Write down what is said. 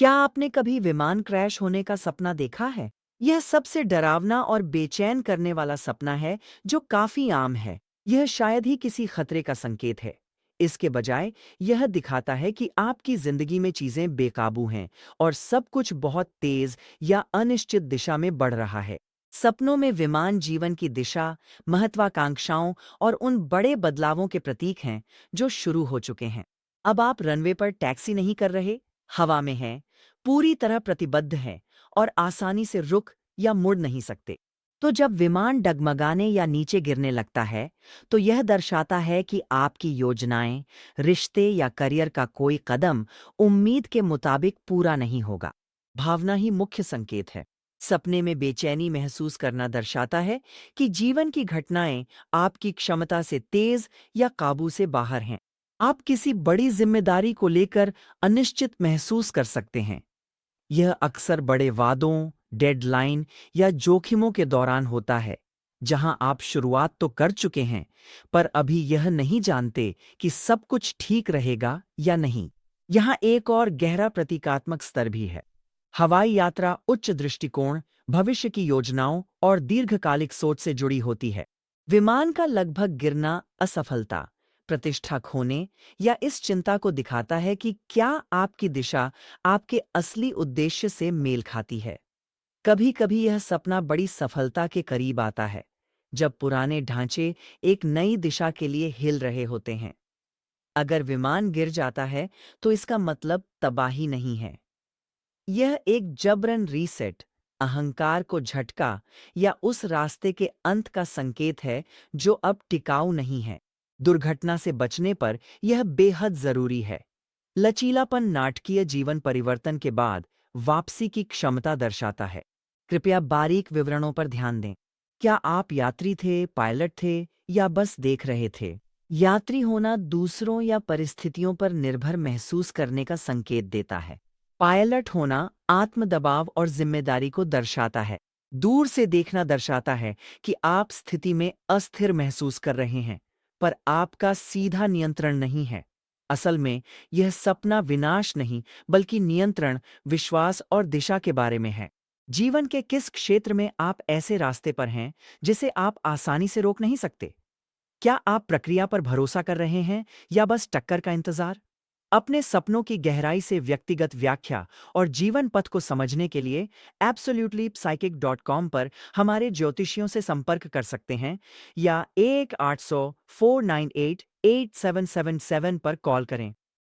क्या आपने कभी विमान क्रैश होने का सपना देखा है? यह सबसे डरावना और बेचैन करने वाला सपना है जो काफी आम है। यह शायद ही किसी खतरे का संकेत है। इसके बजाय यह दिखाता है कि आपकी जिंदगी में चीजें बेकाबू हैं और सब कुछ बहुत तेज या अनिश्चित दिशा में बढ़ रहा है। सपनों में विमान जीवन की दिशा, महत्वाकांक्षाओं और उन बड़े बदलावों के प्रतीक हैं जो शुरू हो चुके हैं। अब आप रनवे पर टैक्सी नहीं कर रहे, हवा में हैं, पूरी तरह प्रतिबद्ध हैं और आसानी से रुक या मुड़ नहीं सकते। तो जब विमान डगमगाने या नीचे गिरने लगता है, तो यह दर्शाता है कि आपकी योजनाएं, रिश्ते या करियर का कोई कदम उम्मीद के मुताबिक पूरा नहीं होगा। भावना ही मुख्य संकेत है। सपने में बेचैनी महसूस करना दर्शाता है कि जीवन की घटनाएं आपकी क्षमता से तेज या काबू से बाहर हैं। आप किसी बड़ी जिम्मेदारी को लेकर अनिश्चित महसूस कर सकते हैं। यह अक्सर बड़े वादों, डेडलाइन या जोखिमों के दौरान होता है, जहां आप शुरुआत तो कर चुके हैं, पर अभी यह नहीं जानते कि सब कुछ ठीक रहेगा या नहीं। यहाँ एक और गहरा प्रतीकात्मक स्तर भी है। हवाई यात्रा उच्च दृष्टिकोण, भविष्य की योजनाओं और दीर्घकालिक सोच से जुड़ी होती है। विमान का लगभग गिरना असफलता, प्रतिष्ठा खोने या इस चिंता को दिखाता है कि क्या आपकी दिशा आपके असली उद्देश्य से मेल खाती है। कभी-कभी यह सपना बड़ी सफलता के करीब आता है, जब पुराने ढांचे एक नई दिशा के लिए हिल रहे होते हैं। अगर विमान गिर जाता है, तो इसका मतलब तबाही नहीं है। यह एक जबरन रीसेट, अहंकार को झटका या उस रास्ते के अंत का संकेत है जो अब टिकाऊ नहीं है। दुर्घटना से बचने पर यह बेहद जरूरी है। लचीलापन नाटकीय जीवन परिवर्तन के बाद वापसी की क्षमता दर्शाता है। कृपया बारीक विवरणों पर ध्यान दें। क्या आप यात्री थे, पायलट थे या बस देख रहे थे? यात्री होना दूसरों या परिस्थितियों पर निर्भर महसूस करने का संकेत देता है। पायलट होना आत्म दबाव और जिम्मेदारी को दर्शाता है। दूर से देखना दर्शाता है कि आप स्थिति में अस्थिर महसूस कर रहे हैं, पर आपका सीधा नियंत्रण नहीं है। असल में यह सपना विनाश नहीं, बल्कि नियंत्रण, विश्वास और दिशा के बारे में है। जीवन के किस क्षेत्र में आप ऐसे रास्ते पर हैं जिसे आप आसानी से रोक नहीं सकते? क्या आप प्रक्रिया पर भरोसा कर रहे हैं या बस टक्कर का इंतजार? अपने सपनों की गहराई से व्यक्तिगत व्याख्या और जीवन पथ को समझने के लिए absolutelypsychic.com पर हमारे ज्योतिषियों से संपर्क कर सकते हैं या 1-800-498-8777 पर कॉल करें।